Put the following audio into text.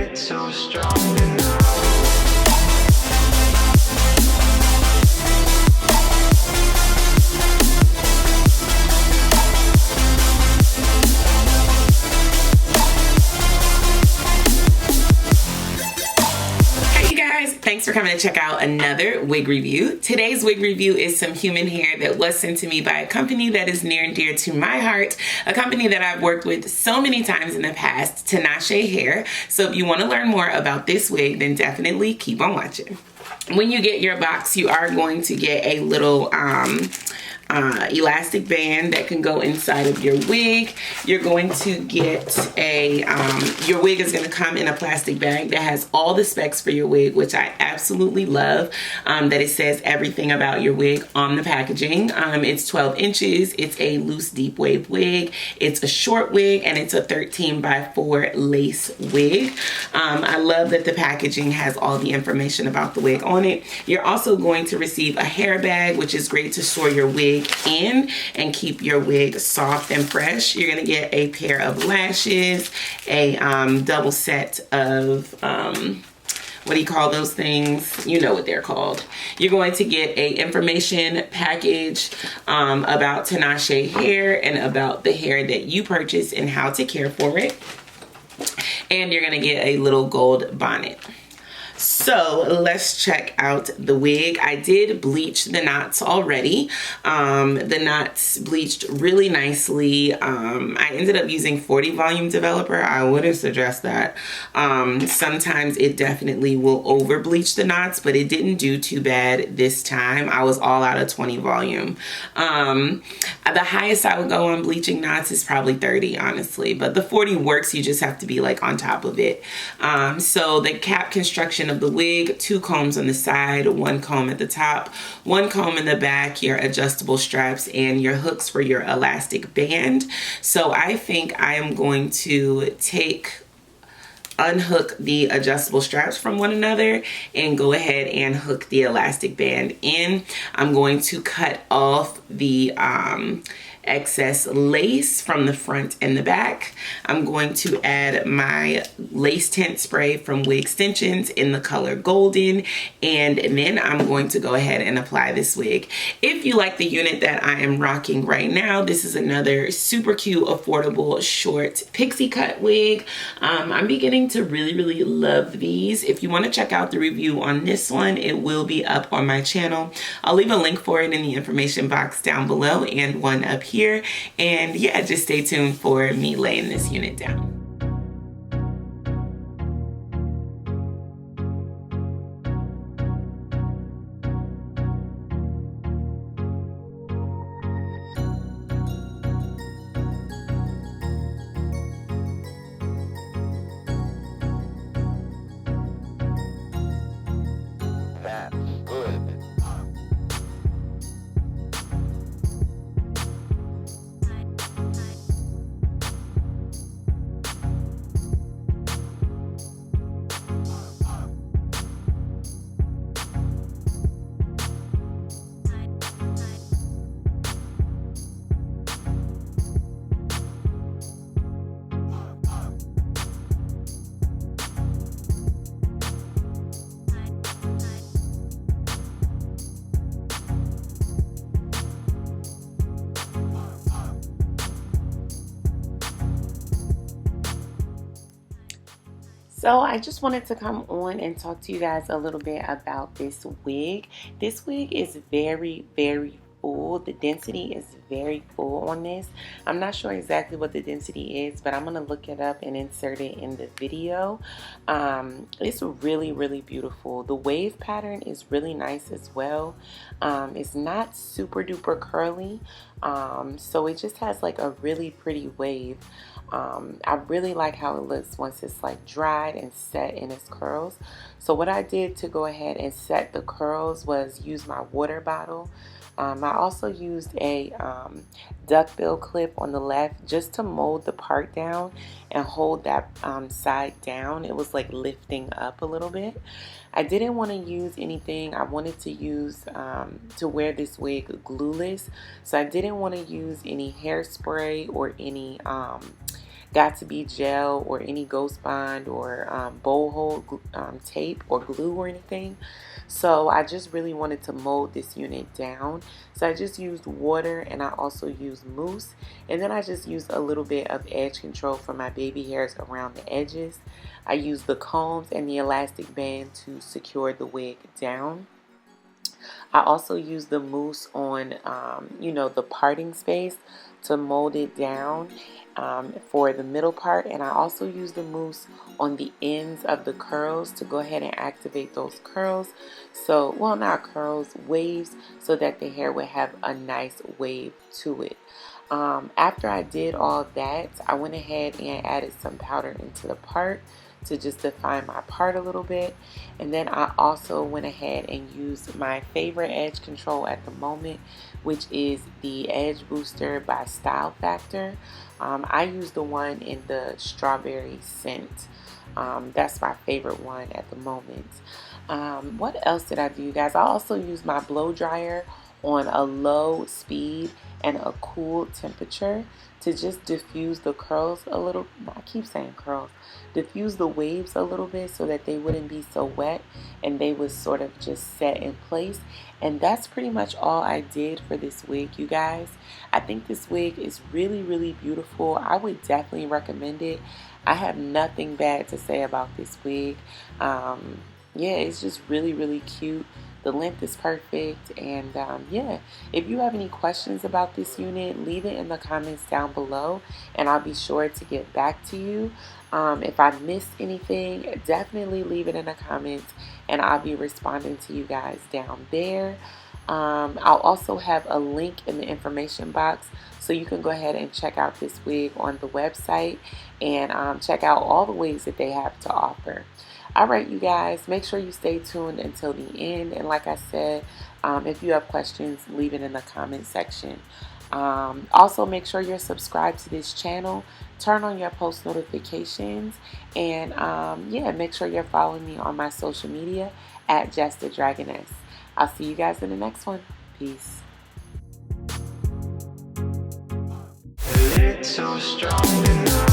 get so strong enough. Thanks for coming to check out another wig review. Today's wig review is some human hair that was sent to me by a company that is near and dear to my heart, a company that I've worked with so many times in the past, Tinashe Hair. So if you want to learn more about this wig, then definitely keep on watching. When you get your box, you are going to get a little elastic band that can go inside of your wig. You're going to get a, your wig is going to come in a plastic bag that has all the specs for your wig, which I absolutely love, that it says everything about your wig on the packaging. It's 12 inches. It's a loose deep wave wig. It's a short wig, and it's a 13x4 lace wig. I love that the packaging has all the information about the wig on it. You're also going to receive a hair bag, which is great to store your wig in and keep your wig soft and fresh. You're gonna get a pair of lashes, a double set of what do you call those things? You know what they're called. You're going to get a information package about Tinashe Hair and about the hair that you purchase and how to care for it. And you're gonna get a little gold bonnet. So let's check out the wig. I did bleach the knots already. The knots bleached really nicely. I ended up using 40 volume developer. I wouldn't suggest that. Sometimes it definitely will over bleach the knots, but it didn't do too bad this time. I was all out of 20 volume. The highest I would go on bleaching knots is probably 30, honestly, but the 40 works. You just have to be like on top of it. So the cap construction of the wig, 2 combs on the side, 1 comb at the top, 1 comb in the back, your adjustable straps, and your hooks for your elastic band. So I think I am going to unhook the adjustable straps from one another and go ahead and hook the elastic band in. I'm going to cut off the excess lace from the front and the back. I'm going to add my lace tint spray from Wig Extensions in the color golden, and then I'm going to go ahead and apply this wig. If you like the unit that I am rocking right now, this is another super cute, affordable, short pixie cut wig. I'm beginning to really love these. If you want to check out the review on this one, it will be up on my channel. I'll leave a link for it in the information box down below and one up here. And yeah, just stay tuned for me laying this unit down. That's good. So I just wanted to come on and talk to you guys a little bit about this wig. This wig is very full. The density is very full on this. I'm not sure exactly what the density is, but I'm gonna look it up and insert it in the video. It's really beautiful. The wave pattern is really nice as well. It's not super duper curly, so it just has like a really pretty wave. I really like how it looks once it's like dried and set in its curls. So what I did to go ahead and set the curls was use my water bottle. I also used a duckbill clip on the left just to mold the part down and hold that side down. It was like lifting up a little bit. I didn't want to use anything. I wanted to use to wear this wig glueless, so I didn't want to use any hairspray or any Got2b gel or any Ghost Bond or bowl hold tape or glue or anything. So I just really wanted to mold this unit down. So I just used water, and I also used mousse, and then I just used a little bit of edge control for my baby hairs around the edges. I used the combs and the elastic band to secure the wig down. I also used the mousse on, you know, the parting space to mold it down for the middle part. And I also used the mousse on the ends of the curls to go ahead and activate those curls. So, well, not curls, waves, so that the hair would have a nice wave to it. After I did all that, I went ahead and added some powder into the part to just define my part a little bit. And then I also went ahead and used my favorite edge control at the moment, which is the Edge Booster by Style Factor. I use the one in the strawberry scent. That's my favorite one at the moment. What else did I do, you guys? I also used my blow dryer on a low speed and a cool temperature to just diffuse the curls a little. I keep saying curls. Diffuse the waves a little bit so that they wouldn't be so wet and they would sort of just set in place. And that's pretty much all I did for this wig, you guys. I think this wig is really, really beautiful. I would definitely recommend it. I have nothing bad to say about this wig. Yeah, it's just really, really cute. The length is perfect, and yeah, if you have any questions about this unit, leave it in the comments down below, and I'll be sure to get back to you. If I missed anything, definitely leave it in the comments, and I'll be responding to you guys down there. I'll also have a link in the information box, so you can go ahead and check out this wig on the website, and check out all the wigs that they have to offer. Alright, you guys, make sure you stay tuned until the end. And like I said, if you have questions, leave it in the comment section. Also, make sure you're subscribed to this channel. Turn on your post notifications. And yeah, make sure you're following me on my social media at Jess the Dragoness. I'll see you guys in the next one. Peace. A little strong enough.